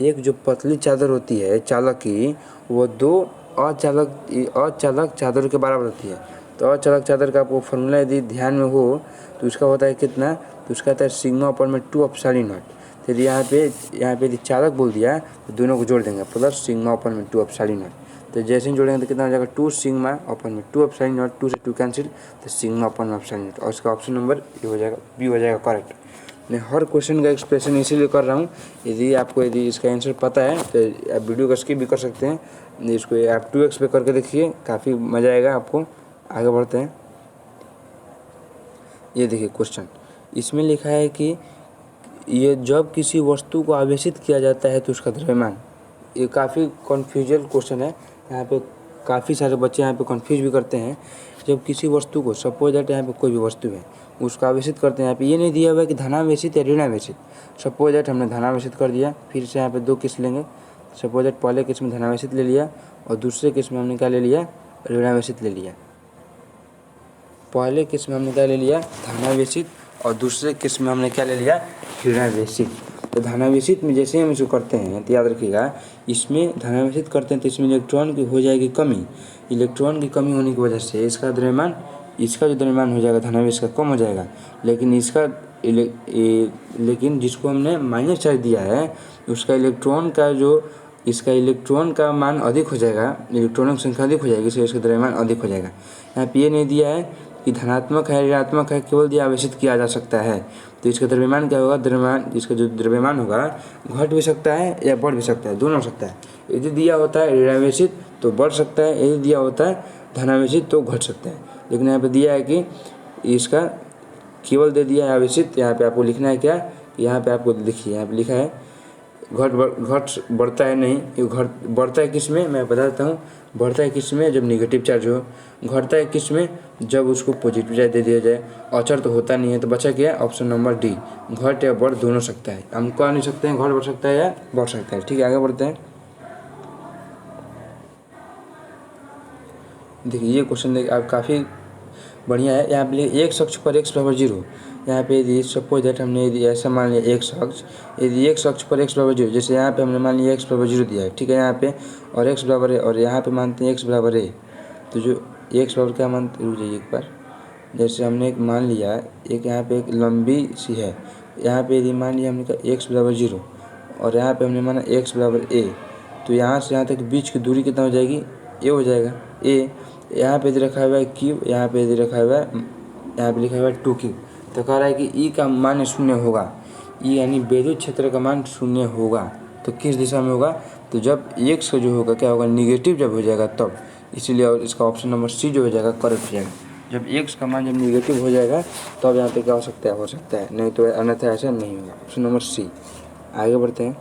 एक जो पतली चादर होती है चालक की, वो दो अचालक चादर के बराबर होती है। तो अचालक चादर का आपको फॉर्मूला यदि ध्यान में हो तो उसका होता है कितना, तो उसका होता है σ/2ε0। तो यदि यहाँ पे यदि चालक बोल दिया तो दोनों को जोड़ देंगे, प्लस σ/2ε0। तो जैसे ही जोड़ेंगे तो कितना हो जाएगा, 2σ/2ε0, 2 से 2 कैंसिल, तो σ/2ε0। और इसका ऑप्शन नंबर ये हो जाएगा, बी हो जाएगा करेक्ट। मैं हर क्वेश्चन का एक्सप्रेशन इसीलिए कर रहा हूँ, यदि इसका आंसर पता है तो आप वीडियो को स्किप भी कर सकते हैं, इसको आप 2x पे करके देखिए, काफ़ी मज़ा आएगा आपको। आगे बढ़ते हैं। ये देखिए क्वेश्चन, इसमें लिखा है कि ये जब किसी वस्तु को आवेशित किया जाता है तो उसका द्रव्यमान, ये काफ़ी कन्फ्यूजल क्वेश्चन है। यहाँ पे काफ़ी सारे बच्चे यहाँ पे कन्फ्यूज भी करते हैं। जब किसी वस्तु को, सपोज दैट यहाँ पे कोई भी वस्तु है, उसको आवेशित करते हैं, यहाँ पे ये नहीं दिया हुआ है कि धनावेशित या ऋणावेशित। सपोज दैट हमने धनावेशित कर दिया, फिर से यहाँ पे 2 किस्त लेंगे। सपोज दैट पहले किस्त में धनावेशित ले लिया और दूसरे किस्त में हमने क्या ले लिया, ऋणावेशित ले लिया। पहले किस्त में हमने क्या ले लिया, धनावेशित, और दूसरे किस्त में हमने क्या ले लिया, ऋणावेशित। तो धनावेशित में जैसे हम इसको करते हैं तो याद रखिएगा, इसमें धनावेशित करते हैं तो इसमें इलेक्ट्रॉन की हो जाएगी कमी। इलेक्ट्रॉन की कमी होने की वजह से इसका जो द्रव्यमान हो जाएगा धनावेश का कम हो जाएगा। लेकिन लेकिन जिसको हमने माइनस चार्ज दिया है उसका इलेक्ट्रॉन का मान अधिक हो जाएगा, इलेक्ट्रॉनों की संख्या अधिक हो जाएगी, इसलिए इसका द्रव्यमान अधिक हो जाएगा। यहाँ पे ये नहीं दिया है कि धनात्मक है ऋणात्मक है, केवल दिया आवेशित किया जा सकता है। तो इसका द्रव्यमान क्या होगा, इसका जो द्रव्यमान होगा घट भी सकता है या बढ़ भी सकता है, दोनों हो सकता है। यदि दिया होता है ऋणावेशित तो बढ़ सकता है, यदि दिया होता है धनावेशित तो घट सकता है। लेकिन यहाँ पे दिया है कि इसका केवल दे दिया है आवेशित। यहाँ पे आपको लिखना है क्या, यहाँ पे आपको देखिए, यहाँ पे लिखा है घट बढ़ता है नहीं, ये घट बढ़ता है किस में, मैं बता देता हूँ। बढ़ता है किस में, जब निगेटिव चार्ज हो। घटता है किस में, जब उसको पॉजिटिव चार्ज दे दिया जाए। अचर तो होता नहीं है, तो बचा क्या, ऑप्शन नंबर डी, घट या बढ़ दोनों सकता है। हम कह नहीं सकते हैं घट बढ़ सकता है या बढ़ सकता है, ठीक है। आगे बढ़ते हैं। देखिए ये क्वेश्चन देखिए आप, काफ़ी बढ़िया है। यहाँ पे एक अक्ष पर x=0, यहाँ पे यदि सपोज दैट हमने यदि ऐसा मान लिया x अक्ष, यदि x अक्ष पर x=0, जैसे यहाँ पे हमने मान लिया x=0 दिया है, ठीक है, यहाँ पे, और x बराबर है, और यहाँ पे मानते हैं x बराबर है। तो जो x बराबर क्या मानते, रुक जाइए एक बार, जैसे हमने एक मान लिया, एक यहाँ पे एक लंबी सी है, यहाँ पे यदि मान लिया हमने कहा x=0 और यहाँ पे हमने माना x बराबर a, तो यहाँ से यहाँ तक बीच की दूरी कितना हो जाएगी, a हो जाएगा, a। यहाँ पे यदि रखा हुआ है क्यूब, यहाँ पे यदि रखा हुआ है, यहाँ पे लिखा हुआ है 2 क्यूब, तो कह रहा है कि ई का मान 0 होगा। ई यानी वैद्युत क्षेत्र का मान 0 होगा। तो किस दिशा में होगा? तो जब x का जो होगा क्या होगा, निगेटिव जब हो जाएगा तब। इसीलिए और इसका ऑप्शन नंबर सी जो हो जाएगा करेक्ट हो जाएगा। जब x का मान जब निगेटिव हो जाएगा तब यहाँ पे क्या हो सकता है, नहीं तो अन्यथा ऐसा नहीं होगा। Option number C. आगे बढ़ते हैं।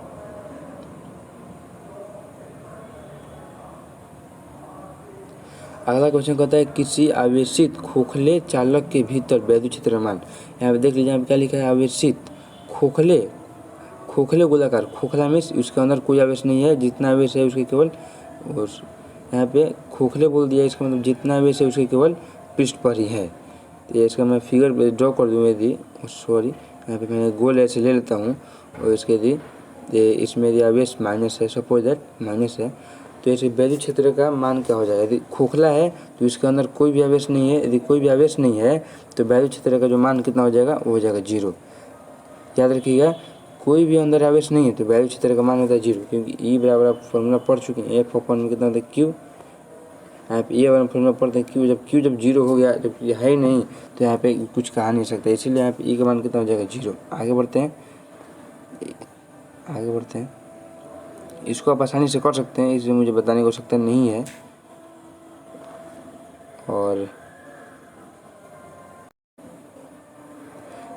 अगला क्वेश्चन कहता है किसी आवेशित खोखले चालक के भीतर वैद्युत क्षेत्र मान। यहाँ पे देख लीजिए, यहाँ पे क्या लिखा है, आवेशित खोखले गोलाकार। खोखला मीन्स उसके अंदर कोई आवेश नहीं है, जितना आवेश है उसके केवल यहाँ पे खोखले बोल दिया, इसका मतलब जितना आवेश है उसके केवल पृष्ठ पर ही है। तो इसका मैं फिगर ड्रॉ कर दूँ यदि, सॉरी यहाँ पे मैं गोल ऐसे ले लेता हूँ और इसके यदि इसमें यदि आवेश माइनस है, सपोज दैट माइनस है, तो ऐसे वैद्युत क्षेत्र का मान क्या हो जाएगा? यदि खोखला है तो इसके अंदर कोई भी आवेश नहीं है, यदि कोई भी आवेश नहीं है तो वैद्युत क्षेत्र का जो मान कितना हो जाएगा, वो हो जाएगा 0। याद रखिएगा, कोई भी अंदर आवेश नहीं है तो वैद्युत क्षेत्र का मान होता है 0, क्योंकि ई बराबर आप फॉर्मूला पढ़ चुके हैं, एफ अपन में कितना होता है क्यू। यहाँ पे ये वाला फॉर्मूला पढ़ते हैं, क्यू जब 0 हो गया, जब ये है ही नहीं तो यहाँ पे कुछ कहा नहीं सकता, इसीलिए यहाँ पे ई का मान कितना हो जाएगा 0। आगे बढ़ते हैं। इसको आप आसानी से कर सकते हैं, इसलिए मुझे बताने की आवश्यकता नहीं है। और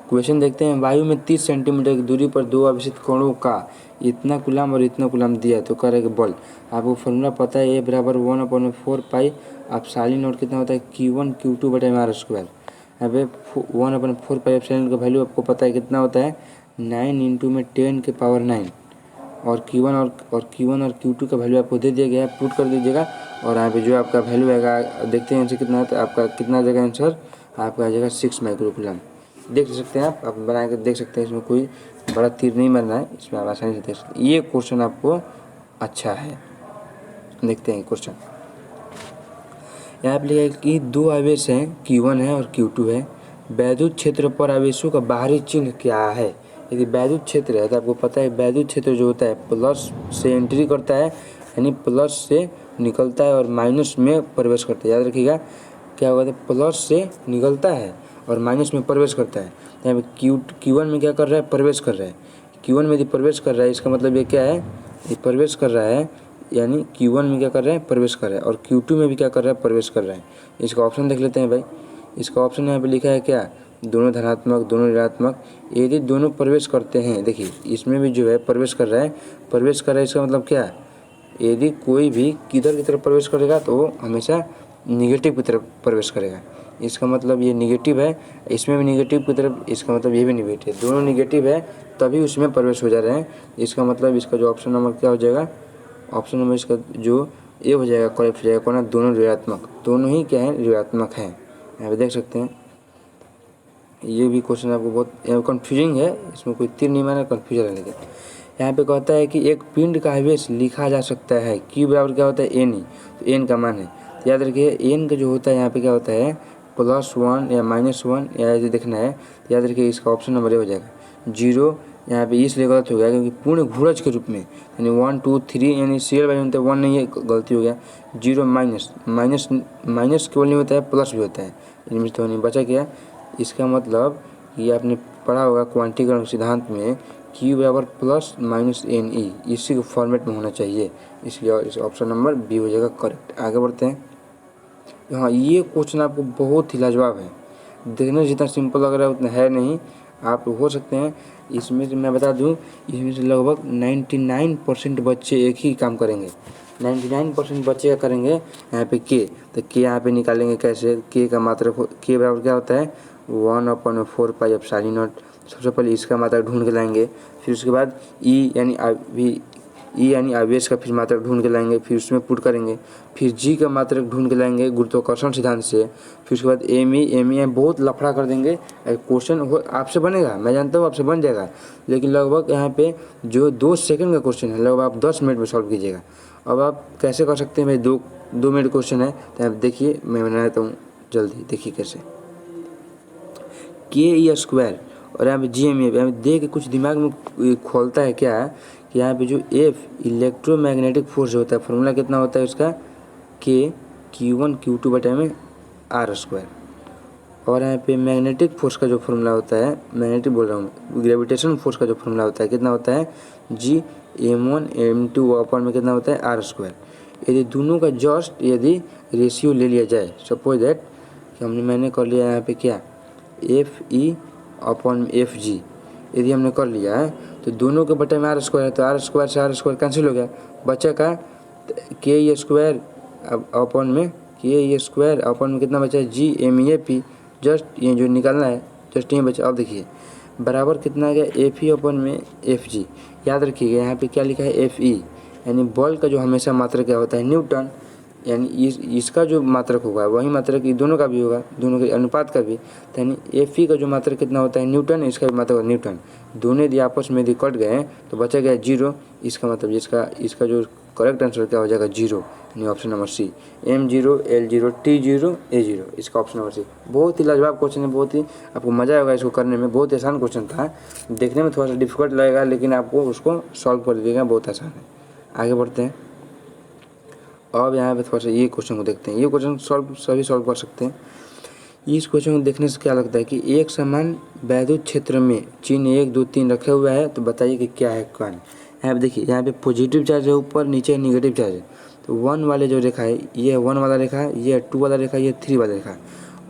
क्वेश्चन देखते हैं, वायु में 30 सेंटीमीटर की दूरी पर दो आवेशित कणों का इतना कूलम और इतना कूलम दिया तो करेगा बल। आपको फॉर्मूला पता है, ए बराबर 1/4 पाई एप्सिलॉन नॉट कितना होता है, Q1 Q2 बटा r स्क्वायर। यहाँ पे 1/4 पाई एप्सिलॉन का वैल्यू आपको पता है कितना होता है, 9 × 10⁹ और Q1 और Q2 का वैल्यू आपको दे दिया गया है, पुट कर दीजिएगा और यहाँ पे जो आपका वैल्यू आएगा देखते हैं आंसर कितना है। तो आपका कितना आ जाएगा आंसर, आपका आ जाएगा 6 माइक्रो कूलम। देख सकते हैं आप बना के देख सकते हैं, इसमें कोई बड़ा तीर नहीं मारना है, इसमें आप आसानी से देख सकते हैं। ये क्वेश्चन आपको अच्छा है। देखते हैं क्वेश्चन, यहाँ पे लिखा है कि दो आवेश हैं, Q1 है और Q2 है। वैद्युत क्षेत्र पर आवेशों का बाहरी चिन्ह क्या है? यदि वैद्युत क्षेत्र है तो आपको पता है वैद्युत क्षेत्र जो होता है प्लस से एंट्री करता है, यानी प्लस से निकलता है और माइनस में प्रवेश करता है। याद रखिएगा क्या होगा, प्लस से निकलता है और माइनस में प्रवेश करता है। यहाँ पे Q1 में क्या कर रहा है, प्रवेश कर रहा है। Q1 में यदि प्रवेश कर रहा है, इसका मतलब ये क्या है, ये प्रवेश कर रहा है, यानी Q1 में क्या कर रहा है, प्रवेश कर रहा है, और Q2 में भी क्या कर रहा है, प्रवेश कर रहा है। इसका ऑप्शन देख लेते हैं भाई। इसका ऑप्शन यहाँ पे लिखा है क्या, दोनों धनात्मक दोनों ऋणात्मक। यदि दोनों प्रवेश करते हैं, देखिए इसमें भी जो है प्रवेश कर रहा है, इसका मतलब क्या है, यदि कोई भी किधर की तरफ प्रवेश करेगा तो वो हमेशा निगेटिव की तरफ प्रवेश करेगा। इसका मतलब ये निगेटिव है, इसमें भी निगेटिव की तरफ, इसका मतलब ये भी निगेटिव है, दोनों निगेटिव है तभी उसमें प्रवेश हो जा रहे हैं। इसका मतलब इसका जो ऑप्शन नंबर क्या हो जाएगा, ऑप्शन नंबर इसका जो ए हो जाएगा करेक्ट हो जाएगा। कौन है, दोनों ऋणात्मक, दोनों ही क्या है, ऋणात्मक हैं। यहाँ पे देख सकते हैं, ये भी क्वेश्चन आपको बहुत कन्फ्यूजिंग है, इसमें कोई तीर नहीं माना, कन्फ्यूजन है। लेकिन यहाँ पे कहता है कि एक पिंड का आवेश लिखा जा सकता है, Q बराबर क्या होता है, N ही, तो N का मान है। तो याद रखिए N का जो होता है यहाँ पे क्या होता है, +1 या -1 या ऐसे देखना है। तो याद रखिए इसका ऑप्शन नंबर ए हो जाएगा 0। यहाँ पे इसलिए गलत हो गया क्योंकि पूर्ण घूरज के रूप में, यानी 1 2 3 यानी CL वैल्यू होता है 1 नहीं है, गलती हो गया। 0 माइनस केवल नहीं होता है, प्लस भी होता है, इनमें तो नहीं बचा क्या। इसका मतलब ये आपने पढ़ा होगा क्वांटीकरण सिद्धांत में, Q बराबर +-NE, इसी के फॉर्मेट में होना चाहिए, इसलिए इस ऑप्शन नंबर बी हो जाएगा करेक्ट। आगे बढ़ते हैं। हाँ, ये क्वेश्चन आपको बहुत ही लाजवाब है, देखने में जितना सिंपल लग रहा है उतना है नहीं। आप हो सकते हैं इसमें से, मैं बता दूं, इसमें से लगभग 99% बच्चे एक ही काम करेंगे। 99% बच्चे क्या करेंगे, यहाँ पे के, तो के यहाँ पे निकालेंगे कैसे, के का मात्रक के बराबर क्या होता है, 1/4 पाई एप्सिलॉन नॉट। सबसे पहले इसका मात्रक ढूंढ के लाएंगे, फिर उसके बाद ई यानी आवेश का फिर मात्रक ढूंढ के लाएंगे, फिर उसमें पुट करेंगे, फिर जी का मात्रक ढूंढ के लाएंगे गुरुत्वाकर्षण सिद्धांत से, फिर उसके बाद एम ई बहुत लफड़ा कर देंगे। क्वेश्चन आपसे बनेगा, मैं जानता हूँ आपसे बन जाएगा, लेकिन लगभग यहाँ पे जो 2 सेकंड का क्वेश्चन है, लगभग आप 10 मिनट में सॉल्व कीजिएगा। अब आप कैसे कर सकते हैं भाई, 2 मिनट क्वेश्चन है, तो आप देखिए, मैं बना देता हूँ जल्दी, देखिए कैसे। K² और यहाँ पे GMA, यहाँ पे देख के कुछ दिमाग में खोलता है क्या, कि यहाँ पे जो F इलेक्ट्रोमैग्नेटिक फोर्स होता है, फॉर्मूला कितना होता है उसका, K Q1 Q2 बटे में R स्क्वायर, और यहाँ पे मैग्नेटिक फोर्स का जो फॉर्मूला होता है, मैग्नेटिक बोल रहा हूँ, ग्रेविटेशन फोर्स का जो फॉर्मूला होता है कितना होता है G(m1m2) अपॉन में कितना होता है r²। यदि दोनों का जस्ट यदि रेशियो ले लिया जाए, सपोज दैट मैंने कर लिया यहाँ पे क्या FE अपॉन FG, यदि हमने कर लिया है तो दोनों के बटे में r² है, तो r² से r² कैंसिल हो गया, बचा का K² अपॉन में K² अपॉन में कितना बचा है G(m)P, जस्ट ये जो निकालना है जस्ट ये बचा। अब देखिए बराबर कितना आ गया FE अपॉन में FG। याद रखिएगा यहाँ पे क्या लिखा है FE, यानी बल का जो हमेशा मात्रक क्या होता है न्यूटन, यानी इसका जो मात्रक होगा वही मात्रक दोनों का भी होगा, दोनों के अनुपात का भी, तो यानी FE का जो मात्रक कितना होता है न्यूटन, इसका भी मात्रक न्यूटन। दोनों यदि आपस में यदि कट गए तो बचा गया 0, इसका मतलब इसका जो करेक्ट आंसर क्या हो जाएगा 0, यानी ऑप्शन नंबर सी M0 L0 T0 A0, इसका ऑप्शन नंबर सी। बहुत ही लाजवाब क्वेश्चन है, बहुत ही आपको मज़ा आएगा इसको करने में। बहुत आसान क्वेश्चन था, देखने में थोड़ा सा डिफिकल्ट लगेगा लेकिन आपको उसको सॉल्व कर दीजिएगा, बहुत आसान है। आगे बढ़ते हैं। अब यहाँ पे थोड़ा सा ये क्वेश्चन को देखते हैं। ये क्वेश्चन सभी सॉल्व कर सकते हैं। इस क्वेश्चन को देखने से क्या लगता है कि एक समान वैद्युत क्षेत्र में चिन्ह 1 2 3 रखे हुआ है, तो बताइए कि क्या है कौन। यहाँ पे देखिए, यहाँ पे पॉजिटिव चार्ज है ऊपर, नीचे नेगेटिव चार्ज है। तो 1 वाले जो रेखा है ये 1 वाला रेखा है, ये 2 वाला रेखा है, ये 3 वाला रेखा है।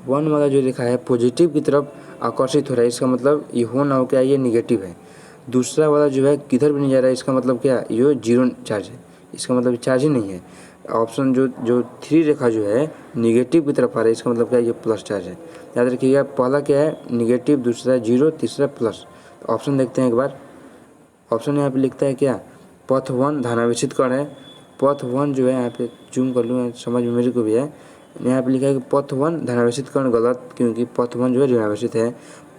1 वाला जो रेखा है पॉजिटिव की तरफ आकर्षित हो रहा है, इसका मतलब ये हो ना हो क्या ये निगेटिव है। दूसरा वाला जो है किधर भी नहीं जा रहा है, इसका मतलब क्या ये 0 चार्ज है, इसका मतलब चार्ज ही नहीं है। ऑप्शन जो 3 रेखा जो है निगेटिव की तरफ आ रहा है, इसका मतलब क्या है ये प्लस चार्ज है। याद रखिएगा पहला क्या है निगेटिव, दूसरा 0, तीसरा प्लस। तो ऑप्शन देखते हैं एक बार। ऑप्शन यहाँ पे लिखता है क्या पथ 1 धनावेशित कण है। पथ 1 जो है यहाँ पे जूम कर लूँ, समझ में मेरे को भी है। यहाँ पे लिखा है कि पथ 1 धनावेशित कण गलत, क्योंकि पथ 1 जो है ऋणावेशित है।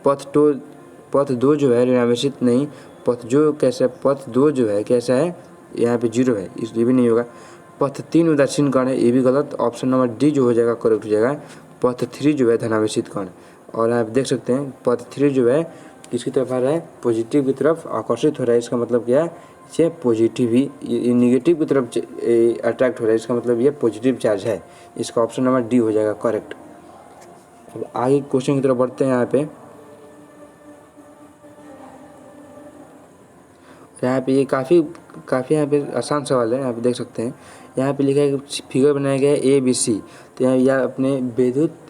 पथ 2 जो है ऋणावेशित नहीं, पथ 2 जो है कैसा है यहाँ पे 0 है, इसलिए भी नहीं होगा। पथ 3 उदासीन कण है, ये भी गलत। ऑप्शन नंबर डी जो हो जाएगा करेक्ट हो जाएगा। पथ 3 जो है धनावेशित कण। और आप देख सकते हैं पथ 3 जो है किसकी तरफ आ रहा है पॉजिटिव की तरफ आकर्षित हो रहा है, इसका मतलब क्या है ये पॉजिटिव ही निगेटिव की तरफ अट्रैक्ट हो रहा है, इसका मतलब ये पॉजिटिव चार्ज है। इसका ऑप्शन नंबर डी हो जाएगा करेक्ट। अब आगे क्वेश्चन की तरफ बढ़ते हैं। यहाँ पे ये काफ़ी यहाँ पे आसान सवाल है। यहाँ पे देख सकते हैं, यहाँ पे लिखा है कि फिगर बनाया गया है ABC। तो यहाँ या अपने विद्युत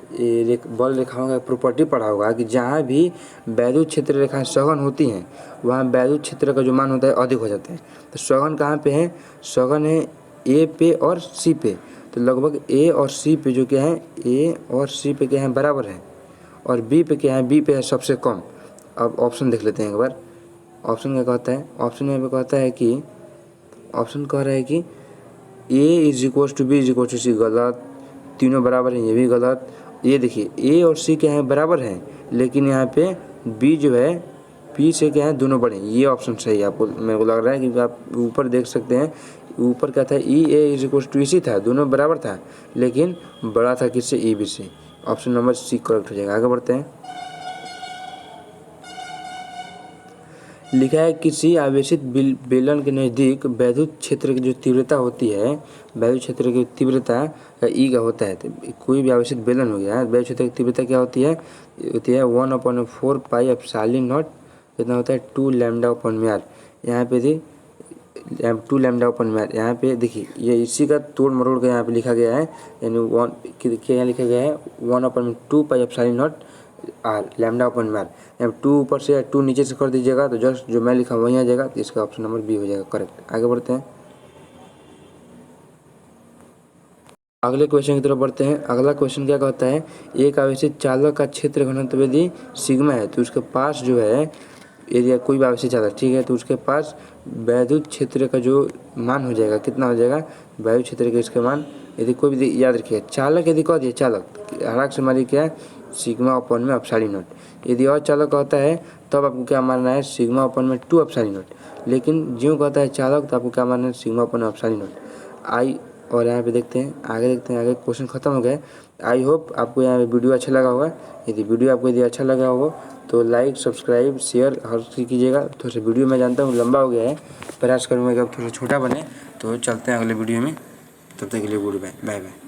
बल रेखाओं का प्रॉपर्टी पढ़ा होगा कि जहाँ भी वैद्युत क्षेत्र रेखाएं सघन होती हैं वहाँ वैद्युत क्षेत्र का जो मान होता है अधिक हो जाता है। तो सघन कहाँ पे है, सघन है A पे और C पे। तो लगभग A और C पे जो क्या है A और C पे क्या है बराबर है, और B पे क्या है B पे है सबसे कम। अब ऑप्शन देख लेते हैं एक बार। ऑप्शन क्या कहता है, ऑप्शन यहाँ पे कहता है कि ऑप्शन कह रहा है कि A = B = C, गलत। तीनों बराबर हैं, ये भी गलत। ये देखिए A और C क्या है बराबर हैं, लेकिन यहाँ पे B जो है P से क्या है दोनों बड़े हैं, ये ऑप्शन सही है। आपको मेरे को लग रहा है कि आप ऊपर देख सकते हैं, ऊपर क्या था EA = EC था, दोनों बराबर था, लेकिन बड़ा था किससे EB से। ऑप्शन नंबर C करेक्ट हो जाएगा। आगे बढ़ते हैं। लिखा है किसी आवेशित बेलन के नज़दीक वैद्युत क्षेत्र की जो तीव्रता होती है, वैद्युत क्षेत्र की तीव्रता का ई का होता है। तो कोई भी आवेशित बेलन हो गया, वैद्युत क्षेत्र की तीव्रता क्या होती है 1/4 पाई एप्सिलॉन नॉट, कितना होता है 2 λ/m। यहाँ पे थी 2 λ/m। यहाँ पे देखिए ये इसी का तोड़ मरोड़ का यहाँ पे लिखा गया है, यानी यहाँ लिखा गया है 1/2 pi epsilon not r λ/m। अब 2 ऊपर से 2 नीचे से कर दीजिएगा तो जस्ट जो मैं लिखा वहीं आ जाएगा, तो इसका ऑप्शन नंबर बी हो जाएगा करेक्ट। आगे बढ़ते हैं, अगले क्वेश्चन की तरफ बढ़ते हैं। अगला क्वेश्चन क्या कहता है, एक आवेशित चालक का क्षेत्र घनत्व यदि सिग्मा है तो उसके पास जो है यदि कोई भी आवेशित चालक ठीक है तो उसके पास वैद्युत क्षेत्र का जो मान हो जाएगा कितना हो जाएगा वैद्युत क्षेत्र के इसके मान। यदि कोई भी याद रखिए चालक यदि कह दिए चालक हराक से हमारी क्या है सिग्मा अपॉन में एप्सिलॉन नॉट। यदि और चालक कहता है तब आपको क्या मानना है सिग्मा अपॉन में 2 एप्सिलॉन नॉट। लेकिन ज्यों कहता है चालक तो आपको क्या मानना है sigma upon epsilon not I. और यहाँ पे देखते हैं आगे क्वेश्चन खत्म हो गए। आई होप आपको यहाँ पे वीडियो अच्छा लगा होगा। यदि वीडियो आपको अच्छा लगा हो तो लाइक सब्सक्राइब शेयर हर चीज़ कीजिएगा। थोड़ा सा वीडियो मैं जानता हूँ लंबा हो गया है, प्रयास करूँगा कि अब थोड़ा छोटा बने। तो चलते हैं अगले वीडियो में, तब तक के लिए गुड बाय बाय।